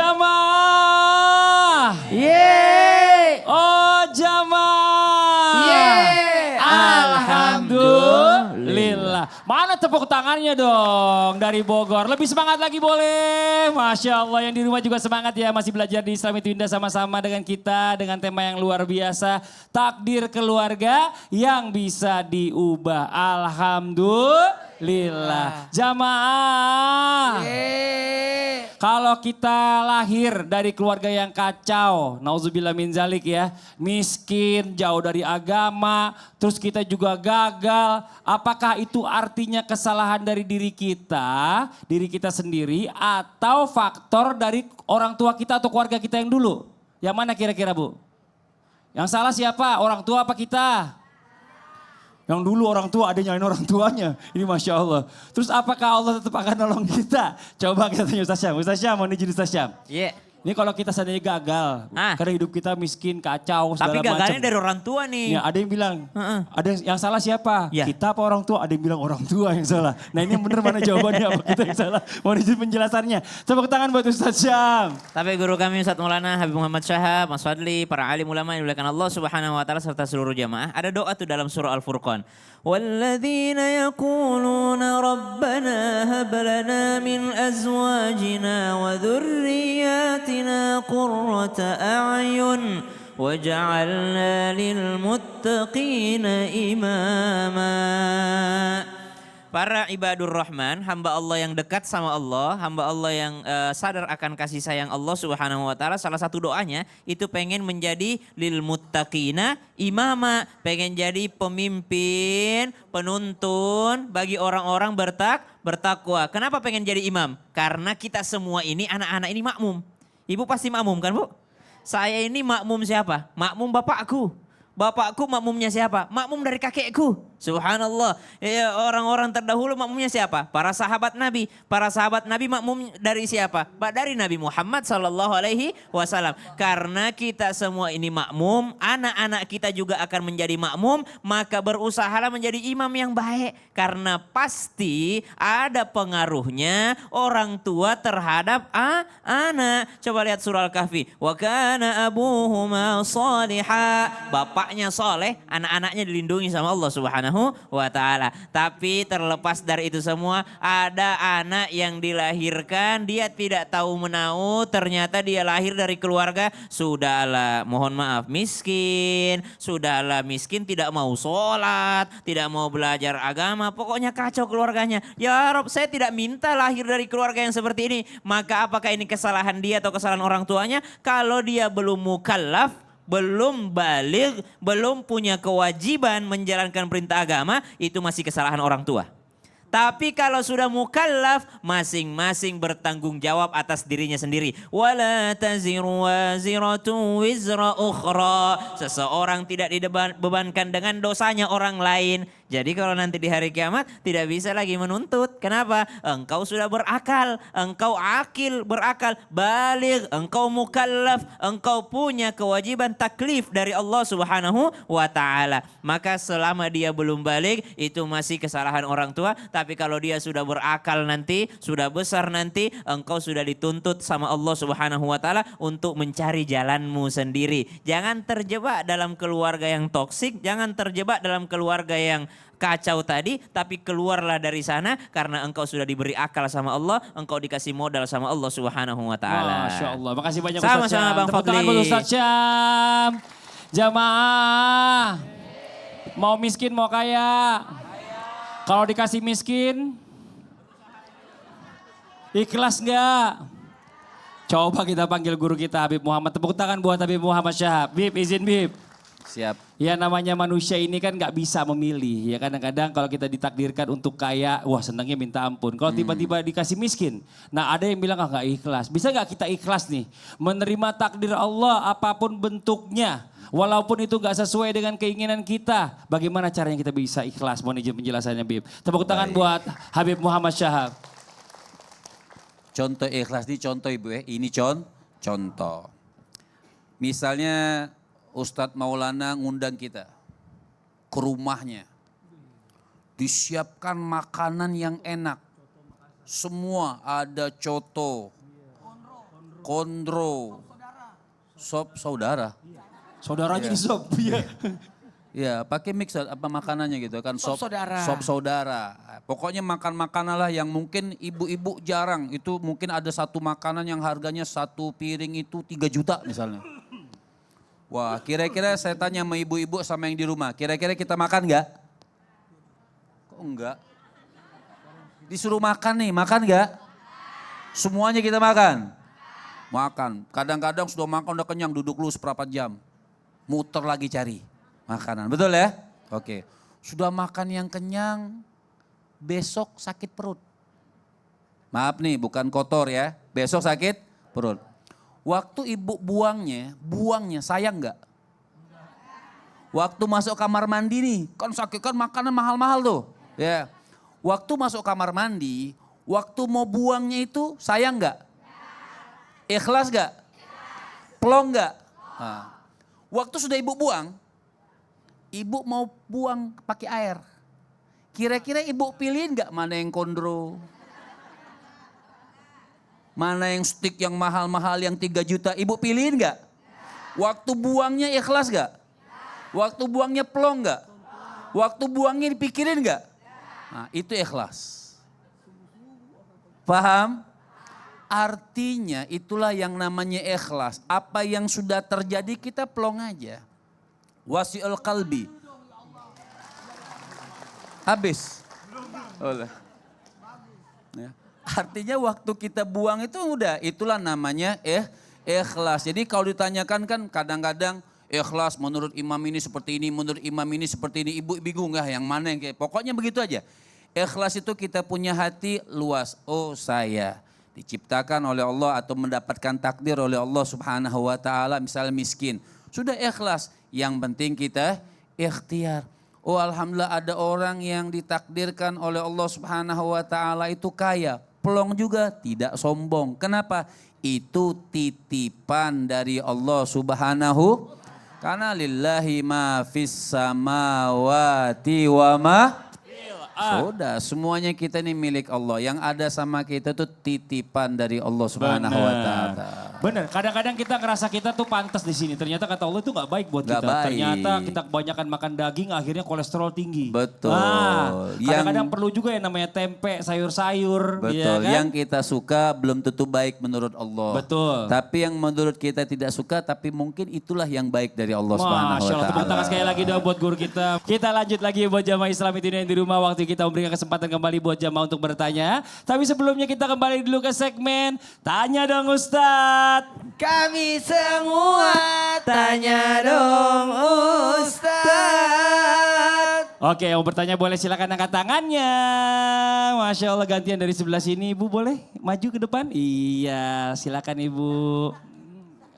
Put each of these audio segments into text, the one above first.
Jamaah. Yeay. Oh jamaah. Yeay. Alhamdulillah. Mana tepuk tangannya dong dari Bogor. Lebih semangat lagi boleh. Masya Allah, yang di rumah juga semangat ya. Masih belajar di Islam Itu Indah sama-sama dengan kita. Dengan tema yang luar biasa. Takdir keluarga yang bisa diubah. Alhamdulillah. Jamaah. Kalau kita lahir dari keluarga yang kacau, nauzubillah min zalik ya, miskin, jauh dari agama, terus kita juga gagal, apakah itu artinya kesalahan dari diri kita sendiri, atau faktor dari orang tua kita atau keluarga kita yang dulu? Yang mana kira-kira Bu? Yang salah siapa? Orang tua apa kita? Yang dulu orang tua ada nyalain orang tuanya. Ini Masya Allah. Terus apakah Allah tetap akan nolong kita? Coba kita tanya Ustaz Syam. Ustaz Syam, mau izin Ustaz Syam. Iya. Ini kalau kita seandainya gagal, karena hidup kita miskin, kacau, segala Tapi macam. gagalnya dari orang tua nih. Ya, ada yang bilang, ada yang salah siapa? Ya. Kita apa orang tua? Ada yang bilang orang tua yang salah. Nah ini yang benar mana jawabannya, apa kita yang salah? Mau izin penjelasannya. Tepuk tangan buat Ustaz Syam. Tapi guru kami Ustaz Maulana Habib Muhammad Syahab, Mas Fadli, para alim ulama yang dimuliakan Allah Subhanahu wa taala serta seluruh jamaah. Ada doa tuh dalam surah Al-Furqan. Walladzina yaquluna rabbana hab lana min azwajina wa dhurriyyatina qurrata a'yun waj'alna lil muttaqina imama. Para ibadur rahman, hamba Allah yang dekat sama Allah, hamba Allah yang sadar akan kasih sayang Allah Subhanahu wa taala, salah satu doanya itu pengen menjadi lil muttaqina imama, pengen jadi pemimpin, penuntun bagi orang-orang bertakwa. Kenapa pengen jadi imam? Karena kita semua ini anak-anak ini makmum. Ibu pasti makmum kan, Bu? Saya ini makmum siapa? Makmum bapakku. Bapakku makmumnya siapa? Makmum dari kakekku. Subhanallah. Ya, orang-orang terdahulu makmumnya siapa? Para sahabat Nabi. Para sahabat Nabi makmum dari siapa? Dari Nabi Muhammad SAW. Karena kita semua ini makmum, anak-anak kita juga akan menjadi makmum, maka berusahalah menjadi imam yang baik. Karena pasti ada pengaruhnya orang tua terhadap anak. Coba lihat surah Al-Kahfi. Wa kana abuhuma salihah. Bapaknya soleh, anak-anaknya dilindungi sama Allah Subhanahu wa taala. Tapi terlepas dari itu semua, ada anak yang dilahirkan dia tidak tahu menahu, ternyata dia lahir dari keluarga sudahlah mohon maaf miskin, sudahlah miskin, tidak mau sholat, tidak mau belajar agama, pokoknya kacau keluarganya. Ya Rob, saya tidak minta lahir dari keluarga yang seperti ini. Maka apakah ini kesalahan dia atau kesalahan orang tuanya? Kalau dia belum mukallaf, belum balik, belum punya kewajiban menjalankan perintah agama, itu masih kesalahan orang tua. Tapi kalau sudah mukallaf, masing-masing bertanggung jawab atas dirinya sendiri. Wala taziru waziratu wizra ukhra. Seseorang tidak dibebankan dengan dosanya orang lain. Jadi kalau nanti di hari kiamat tidak bisa lagi menuntut. Kenapa? Engkau sudah berakal, engkau akil, berakal, baligh, engkau mukallaf, engkau punya kewajiban taklif dari Allah Subhanahu wa taala. Maka selama dia belum baligh, itu masih kesalahan orang tua. Tapi kalau dia sudah berakal nanti, sudah besar nanti, engkau sudah dituntut sama Allah Subhanahu wa taala untuk mencari jalanmu sendiri. Jangan terjebak dalam keluarga yang toksik, jangan terjebak dalam keluarga yang kacau tadi, tapi keluarlah dari sana karena engkau sudah diberi akal sama Allah, engkau dikasih modal sama Allah Subhanahu wa taala. Masya Allah, makasih banyak Ustaz Syam. Sama-sama Bang Tepuk tangan Fadli. buat Ustaz Syam. Jamaah, mau miskin mau kaya? Kalau dikasih miskin, ikhlas nggak? Coba kita panggil guru kita Habib Muhammad. Tepuk tangan buat Habib Muhammad Syahab. Bib, izin Bib. Siap. Ya namanya manusia ini kan nggak bisa memilih. Ya kadang-kadang kalau kita ditakdirkan untuk kaya, wah senangnya minta ampun. Kalau tiba-tiba dikasih miskin, nah ada yang bilang nggak ikhlas. Bisa nggak kita ikhlas nih menerima takdir Allah apapun bentuknya, walaupun itu nggak sesuai dengan keinginan kita. Bagaimana caranya kita bisa ikhlas? Mohon izin penjelasannya Bib. Tepuk tangan buat Habib Muhammad Syahab. Contoh ikhlas ini contoh Ibu ya. Ini contoh. Misalnya Ustadz Maulana ngundang kita ke rumahnya. Disiapkan makanan yang enak. Semua ada coto, kondro, sop saudara. Saudaranya di sop. Iya. Ya, pakai mix apa makanannya gitu kan, Sop saudara. Sop saudara. Pokoknya makan makanan lah yang mungkin ibu-ibu jarang. Itu mungkin ada satu makanan yang harganya satu piring itu 3 juta misalnya. Wah, kira-kira saya tanya sama ibu-ibu sama yang di rumah, kira-kira kita makan nggak? Kok enggak? Disuruh makan nih, makan nggak? Semuanya kita makan? Makan. Kadang-kadang sudah makan udah kenyang, duduk lu seperempat jam. Muter lagi cari makanan, betul ya? Oke. Sudah makan yang kenyang, besok sakit perut. Maaf nih, bukan kotor ya, besok sakit perut. Waktu ibu buangnya sayang nggak? Waktu masuk kamar mandi nih, kan sakit kan makanan mahal-mahal tuh. Ya. Waktu masuk kamar mandi, waktu mau buangnya itu sayang nggak? Ikhlas nggak? Plong nggak? Nah. Waktu sudah ibu buang, ibu mau buang pakai air. Kira-kira ibu pilihin nggak mana yang kondro? Mana yang stick yang mahal-mahal yang 3 juta, ibu pilihin nggak? Waktu buangnya ikhlas nggak? Waktu buangnya plong nggak? Waktu buangnya dipikirin nggak? Nah, itu ikhlas. Paham? Artinya itulah yang namanya ikhlas. Apa yang sudah terjadi kita plong aja. Wasi'ul qalbi. Habis. Oleh. Ya. Artinya waktu kita buang itu udah, itulah namanya ikhlas. Jadi kalau ditanyakan kan kadang-kadang ikhlas menurut imam ini seperti ini, menurut imam ini seperti ini. Ibu bingung nggak yang mana yang kayak, pokoknya begitu aja. Ikhlas itu kita punya hati luas. Oh saya diciptakan oleh Allah atau mendapatkan takdir oleh Allah Subhanahu wa taala, misalnya miskin. Sudah ikhlas, yang penting kita ikhtiar. Oh alhamdulillah ada orang yang ditakdirkan oleh Allah Subhanahu wa taala itu kaya. Plong juga tidak sombong. Kenapa? Itu titipan dari Allah Subhanahu. Karena lillahi ma fis samawati wa ma. Sudah, semuanya kita ini milik Allah. Yang ada sama kita tuh titipan dari Allah Subhanahu wa taala. Bener, kadang-kadang kita ngerasa kita tuh pantas di sini. Ternyata kata Allah itu nggak baik buat Nggak kita. baik. Ternyata kita kebanyakan makan daging akhirnya kolesterol tinggi. Betul. Nah, kadang-kadang perlu juga yang namanya tempe, sayur-sayur. Betul, Ya kan? yang kita suka belum tentu baik menurut Allah. Betul. Tapi yang menurut kita tidak suka, tapi mungkin itulah yang baik dari Allah Subhanahu Masya wa Allah, tepuk tangan taala. sekali lagi dong buat guru kita. Kita lanjut lagi buat jamaah Islam itu yang di rumah. Waktu kita memberikan kesempatan kembali buat jamaah untuk bertanya. Tapi sebelumnya kita kembali dulu ke segmen Tanya Dong Ustadz. Kami semua tanya dong Ustadz. Oke, yang mau bertanya boleh silakan angkat tangannya. Masya Allah, gantian dari sebelah sini. Ibu boleh maju ke depan? Iya, silakan Ibu.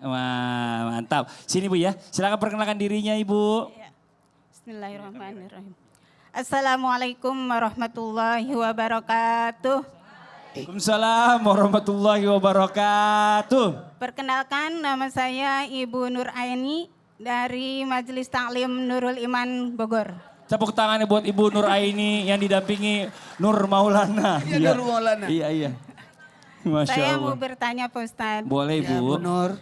Wah, mantap. Sini Bu ya, silakan perkenalkan dirinya Ibu. Bismillahirrahmanirrahim. Assalamualaikum warahmatullahi wabarakatuh. Waalaikumsalam warahmatullahi wabarakatuh. Perkenalkan nama saya Ibu Nur Aini dari Majelis Taklim Nurul Iman Bogor. Tepuk tangannya buat Ibu Nur Aini yang didampingi Nur Maulana. Iya, Nur Maulana. Iya. Masya Saya mau Allah. bertanya Pak Ustadz. Boleh Ya, Bu. Bu Nur.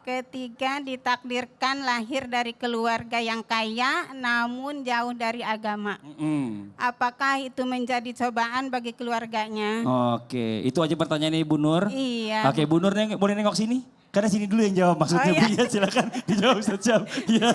Ketika ditakdirkan lahir dari keluarga yang kaya namun jauh dari agama. Apakah itu menjadi cobaan bagi keluarganya? Oke, itu aja pertanyaannya Ibu Nur. Iya. Oke, Bu Nur boleh nengok sini? Karena sini dulu yang jawab maksudnya Oh, Bu. iya. Ya, silakan dijawab Ustaz Syam. Iya.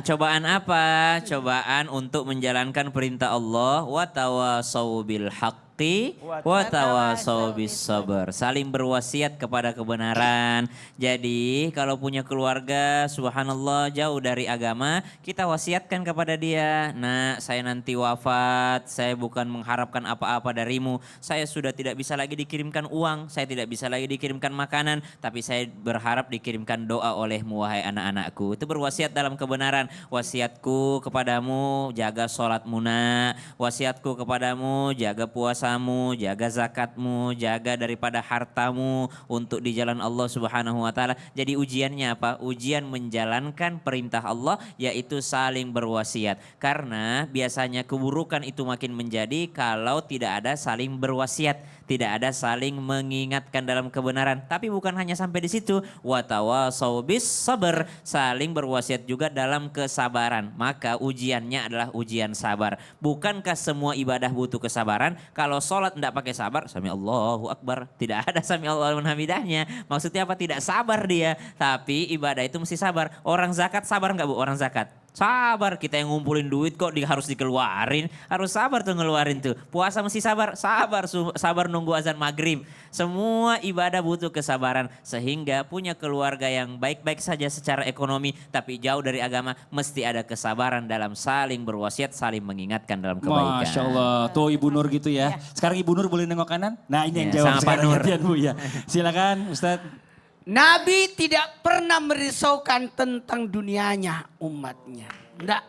Cobaan apa? Cobaan untuk menjalankan perintah Allah. Wa tawasau bil haqqi wa tawasau bis sabr. Saling berwasiat kepada kebenaran. Jadi kalau punya keluarga subhanallah jauh dari agama, kita wasiatkan kepada dia. Nah, saya nanti wafat, saya bukan mengharapkan apa-apa darimu. Saya sudah tidak bisa lagi dikirimkan uang, saya tidak bisa lagi dikirimkan makanan, tapi saya berharap dikirimkan doa olehmu wahai anak-anakku. Itu berwasiat dalam kebenaran. Wasiatku kepadamu jaga sholat muna, wasiatku kepadamu jaga puasa puasamu, jaga zakatmu, jaga daripada hartamu untuk di jalan Allah Subhanahu wa taala. Jadi ujiannya apa? Ujian menjalankan perintah Allah, yaitu saling berwasiat. Karena biasanya keburukan itu makin menjadi kalau tidak ada saling berwasiat, tidak ada saling mengingatkan dalam kebenaran. Tapi bukan hanya sampai di situ, watawasau bis sabar, saling berwasiat juga dalam kesabaran. Maka ujiannya adalah ujian sabar. Bukankah semua ibadah butuh kesabaran? Kalau sholat tidak pakai sabar, sami Allahu Akbar, tidak ada sami Allahu liman hamidahnya. Maksudnya apa? Tidak sabar dia. Tapi ibadah itu mesti sabar. Orang zakat sabar nggak Bu? Orang zakat sabar, kita yang ngumpulin duit kok harus dikeluarin. Harus sabar tuh ngeluarin tuh. Puasa mesti sabar, sabar nunggu azan maghrib. Semua ibadah butuh kesabaran. Sehingga punya keluarga yang baik-baik saja secara ekonomi, tapi jauh dari agama, mesti ada kesabaran dalam saling berwasiat, saling mengingatkan dalam kebaikan. Masya Allah, tuh Ibu Nur gitu ya. Sekarang Ibu Nur boleh nengok kanan? Nah ini yang Ya, jawab sama Pak sekarang Nur. gantian, Bu ya. Silakan Ustadz. Nabi tidak pernah merisaukan tentang dunianya umatnya. Enggak.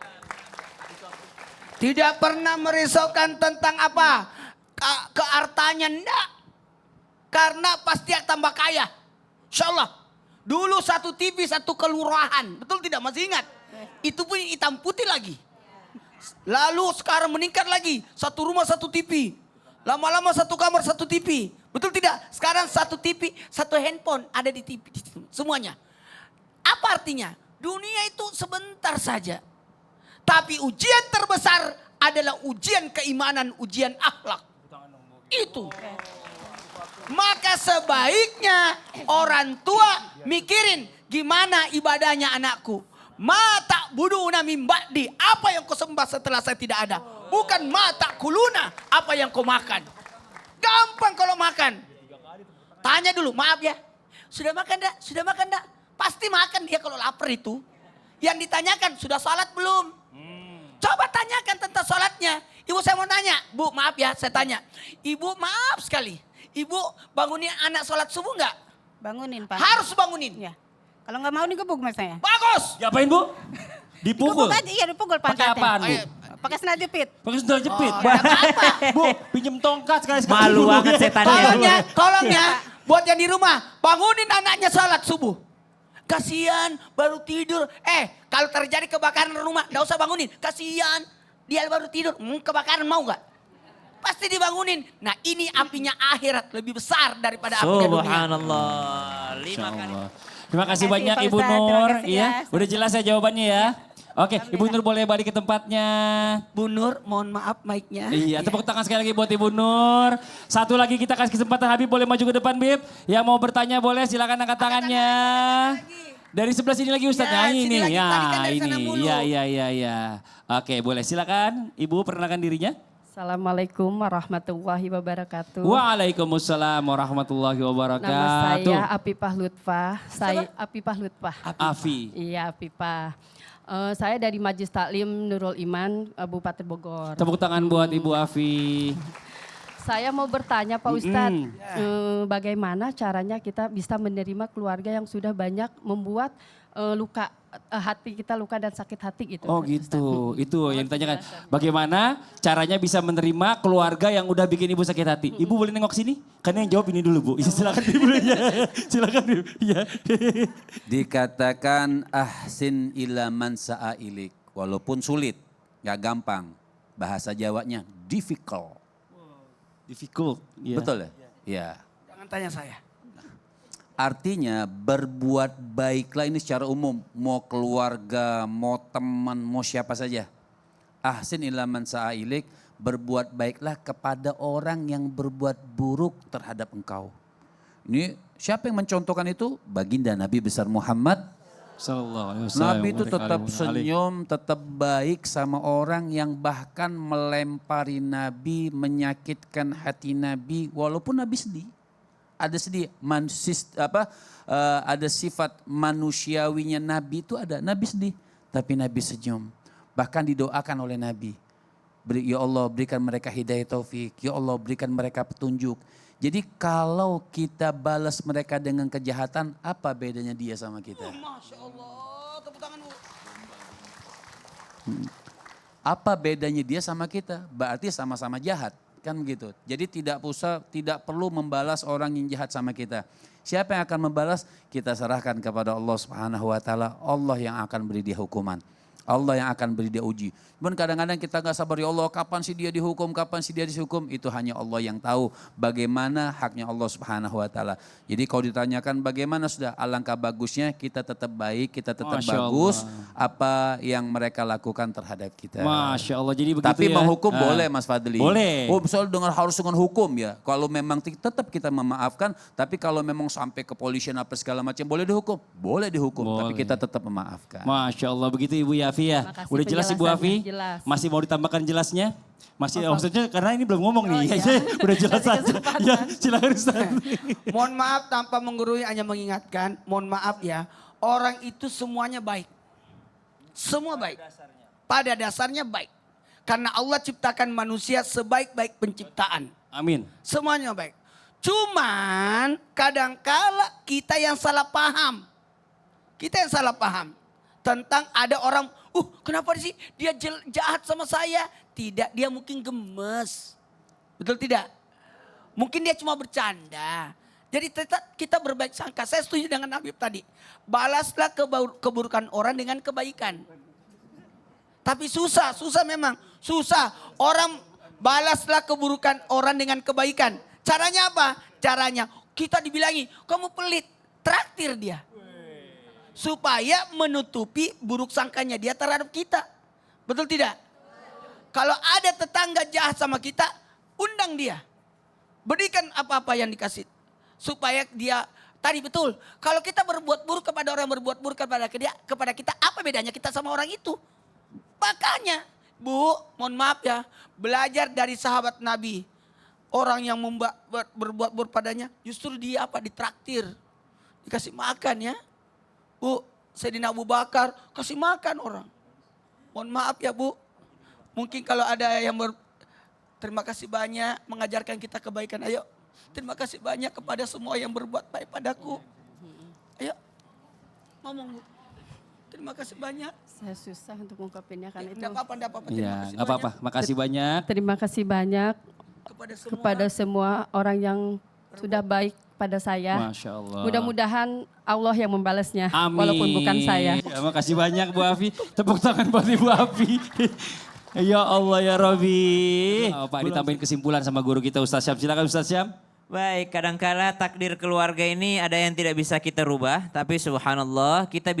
Tidak pernah merisaukan tentang apa? Keartanya enggak. Karena pasti tambah kaya. Insya Allah. Dulu satu TV, satu kelurahan. Betul tidak? Masih ingat? Itu pun hitam putih lagi. Lalu sekarang meningkat lagi. Satu rumah, satu TV. Lama-lama satu kamar, satu TV. Betul tidak? Sekarang satu TV, satu handphone ada di TV. Semuanya. Apa artinya? Dunia itu sebentar saja. Tapi ujian terbesar adalah ujian keimanan, ujian akhlak. Itu. Maka sebaiknya orang tua mikirin gimana ibadahnya anakku. Mata buduna min ba'di, apa yang kau sembah setelah saya tidak ada. Bukan mata kuluna, apa yang kau makan. Gampang kalau makan. Tanya dulu, maaf ya. Sudah makan enggak? Sudah makan enggak? Pasti makan dia kalau lapar itu. Yang ditanyakan, sudah sholat belum? Coba tanyakan tentang sholatnya. Ibu saya mau tanya, Bu maaf ya saya tanya. Ibu maaf sekali. Ibu bangunin anak sholat subuh enggak? Bangunin Pak. Harus bangunin. Ya. Kalau nggak mau digebuk mas saya. Bagus. Diapain Bu? Dipukul? Digebuk aja, iya dipukul Pakai pantatnya. apaan Bu? Pakai sendal jepit. Pakai sendal jepit? Oh, nggak apa-apa. Bu, pinjem tongkat sekali-sekali. Malu Bu. banget setannya. Tolong ya, buat yang di rumah, bangunin anaknya sholat subuh. Kasihan, baru tidur. Kalau terjadi kebakaran rumah, gak usah bangunin. Kasihan, dia baru tidur. Kebakaran mau gak? Pasti dibangunin. Nah ini apinya akhirat lebih besar daripada apinya dunia. Subhanallah. Masya 5 kali. Allah. Terima kasih banyak Pak Ibu Ustadz, terima Nur. kasih Iya, ya. udah jelas ya jawabannya ya. Oke, Ibu Nur boleh balik ke tempatnya. Bu Nur, mohon maaf mic-nya. Iya, tepuk tangan sekali lagi buat Ibu Nur. Satu lagi kita kasih kesempatan Habib boleh maju ke depan Bib. Yang mau bertanya boleh silakan angkat tangannya. Dari sebelah sini lagi Ustadz. Ya, Nah sini ini, lagi. ya Tadi kan dari sana ini. mulu. Iya. Oke, boleh silakan. Ibu perkenalkan dirinya. Assalamualaikum warahmatullahi wabarakatuh. Waalaikumsalam warahmatullahi Nama wabarakatuh. saya Apipah Lutfah. Saya Apipah Lutfah. Afi. Iya Apipah. Saya dari Majelis Taklim Nurul Iman, Kabupaten Bogor. Tepuk tangan buat Ibu Afi. Saya mau bertanya Pak Ustadz, bagaimana caranya kita bisa menerima keluarga yang sudah banyak membuat luka hati kita, luka dan sakit hati gitu. Oh gitu, itu yang ditanyakan. Bagaimana caranya bisa menerima keluarga yang udah bikin ibu sakit hati? Ibu boleh nengok sini? Karena yang jawab ini dulu Bu. Silakan Ibu. Silakan Ibu. Ya. Dikatakan ahsin ila man sa'ailik. Walaupun sulit, gak gampang. Bahasa Jawanya difficult. Difficult. Ya. Betul ya? Ya. Jangan tanya saya. Artinya berbuat baiklah ini secara umum. Mau keluarga, mau teman, mau siapa saja. Ahsin ila man sa'ailik. Berbuat baiklah kepada orang yang berbuat buruk terhadap engkau. Ini siapa yang mencontohkan itu? Baginda Nabi besar Muhammad. Sallallahu alaihi wasallam. Nabi itu tetap senyum, tetap baik sama orang yang bahkan melempari Nabi, menyakitkan hati Nabi, walaupun Nabi sedih. Ada sedih, ada sifat manusiawinya Nabi itu ada. Nabi sedih, tapi Nabi senyum. Bahkan didoakan oleh Nabi. Ya Allah berikan mereka hidayah taufik, ya Allah berikan mereka petunjuk. Jadi kalau kita balas mereka dengan kejahatan, apa bedanya dia sama kita? Masya Allah, tepuk tangan Bu. Apa bedanya dia sama kita? Berarti sama-sama jahat. Kan begitu. Jadi tidak perlu membalas orang yang jahat sama kita. Siapa yang akan membalas? Kita serahkan kepada Allah Subhanahu wa taala. Allah yang akan beri dia hukuman. Allah yang akan beri dia uji. Cuman kadang-kadang kita gak sabar, ya Allah kapan sih dia dihukum, kapan sih dia dihukum. Itu hanya Allah yang tahu bagaimana haknya Allah Subhanahu wa taala. Jadi kalau ditanyakan bagaimana, sudah alangkah bagusnya kita tetap baik, kita tetap Masya bagus Allah. apa yang mereka lakukan terhadap kita. Masya Allah, jadi begitu Tapi ya. menghukum Ah. boleh Mas Fadli. Boleh. Oh misalnya harus dengan hukum ya. Kalau memang tetap kita memaafkan, tapi kalau memang sampai kepolisian apa segala macam boleh dihukum. Boleh dihukum, tapi Boleh. kita tetap memaafkan. Masya Allah, begitu Ibu Yafi ya. Makasih Udah jelas Ibu Yafi? penjelasannya, jelas. Masih mau ditambahkan jelasnya? Masih, maksudnya karena ini belum ngomong nih. iya. Udah jelas Kasih saja. kesempatan. Ya, silakan Ustaz. Mohon maaf tanpa menggurui, hanya mengingatkan. Mohon maaf ya, orang itu semuanya baik. Semua baik. Pada dasarnya baik. Karena Allah ciptakan manusia sebaik-baik penciptaan. Amin. Semuanya baik. Cuman kadangkala kita yang salah paham. Kita yang salah paham. Tentang ada orang, kenapa sih dia jahat sama saya? Tidak, dia mungkin gemes. Betul tidak? Mungkin dia cuma bercanda. Jadi tetap kita berbaik sangka. Saya setuju dengan Habib tadi. Balaslah keburukan orang dengan kebaikan. Tapi susah memang. Susah. Orang balaslah keburukan orang dengan kebaikan. Caranya apa? Caranya kita dibilangi, kamu pelit. Traktir dia. Supaya menutupi buruk sangkanya dia terhadap kita. Betul tidak? Kalau ada tetangga jahat sama kita, undang dia. Berikan apa-apa yang dikasih. Supaya dia, tadi betul. Kalau kita berbuat buruk kepada orang yang berbuat buruk kepada kita, apa bedanya kita sama orang itu? Makanya, Bu, mohon maaf ya. Belajar dari sahabat Nabi. Orang yang berbuat buruk padanya, justru dia ditraktir. Dikasih makan ya. Bu, Sayyidina Abu Bakar kasih makan orang. Mohon maaf ya Bu. Mungkin kalau ada yang terima kasih banyak mengajarkan kita kebaikan. Ayo, terima kasih banyak kepada semua yang berbuat baik padaku. Ayo, ngomong Bu. Terima kasih banyak. Saya susah untuk mengungkapinnya kan itu. Enggak apa-apa. Iya, nggak apa-apa. Makasih banyak. Terima kasih banyak kepada semua orang yang sudah baik pada saya. Masya Allah. Mudah-mudahan Allah yang membalasnya, Amin. walaupun bukan saya. Ya, makasih banyak Bu Afi. Tepuk tangan buat Ibu Afi. Ya Allah ya Rabbi. Pak ditambahin kesimpulan sama guru kita Ustaz Syam. Silakan Ustaz Syam. Baik, kadangkala takdir keluarga ini ada yang tidak bisa kita rubah, tapi subhanallah kita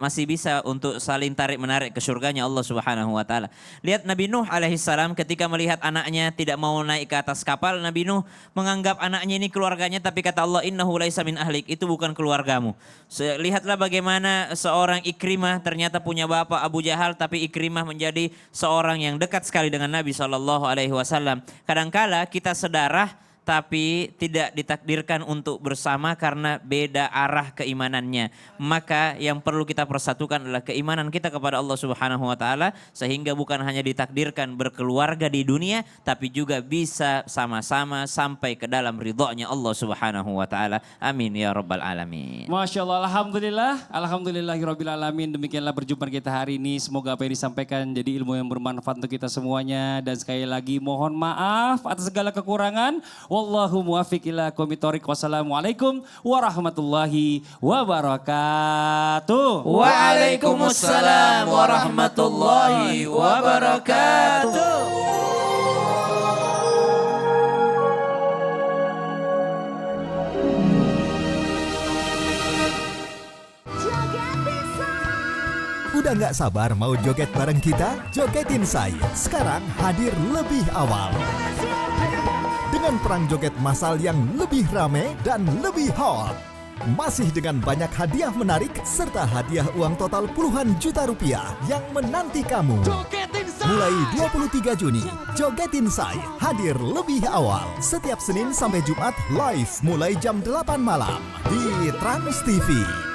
masih bisa untuk saling tarik-menarik ke surganya Allah Subhanahu wa taala. Lihat Nabi Nuh alaihissalam ketika melihat anaknya tidak mau naik ke atas kapal, Nabi Nuh menganggap anaknya ini keluarganya, tapi kata Allah innahu laisa min ahlik, itu bukan keluargamu. Lihatlah bagaimana seorang Ikrimah ternyata punya bapak Abu Jahal, tapi Ikrimah menjadi seorang yang dekat sekali dengan Nabi SAW. Kadangkala kita sedarah tapi tidak ditakdirkan untuk bersama karena beda arah keimanannya. Maka yang perlu kita persatukan adalah keimanan kita kepada Allah Subhanahu wa taala, sehingga bukan hanya ditakdirkan berkeluarga di dunia tapi juga bisa sama-sama sampai ke dalam ridhonya Allah Subhanahu wa taala. Amin ya rabbal alamin. Masya Allah, Alhamdulillah. Alhamdulillahirabbil alamin. Demikianlah perjumpaan kita hari ini. Semoga apa yang disampaikan jadi ilmu yang bermanfaat untuk kita semuanya. Dan sekali lagi mohon maaf atas segala kekurangan. Wallahu muwaffiq ila aqwamit thoriq. Wassalamualaikum warahmatullahi wabarakatuh. Waalaikumsalam warahmatullahi wabarakatuh. Udah nggak sabar mau joget bareng kita? Jogetin Saya sekarang hadir lebih awal. Dengan perang joget massal yang lebih rame dan lebih hot. Masih dengan banyak hadiah menarik serta hadiah uang total puluhan juta rupiah yang menanti kamu. Mulai 23 Juni, Jogetin Saya hadir lebih awal. Setiap Senin sampai Jumat live mulai jam 8 malam di Trans TV.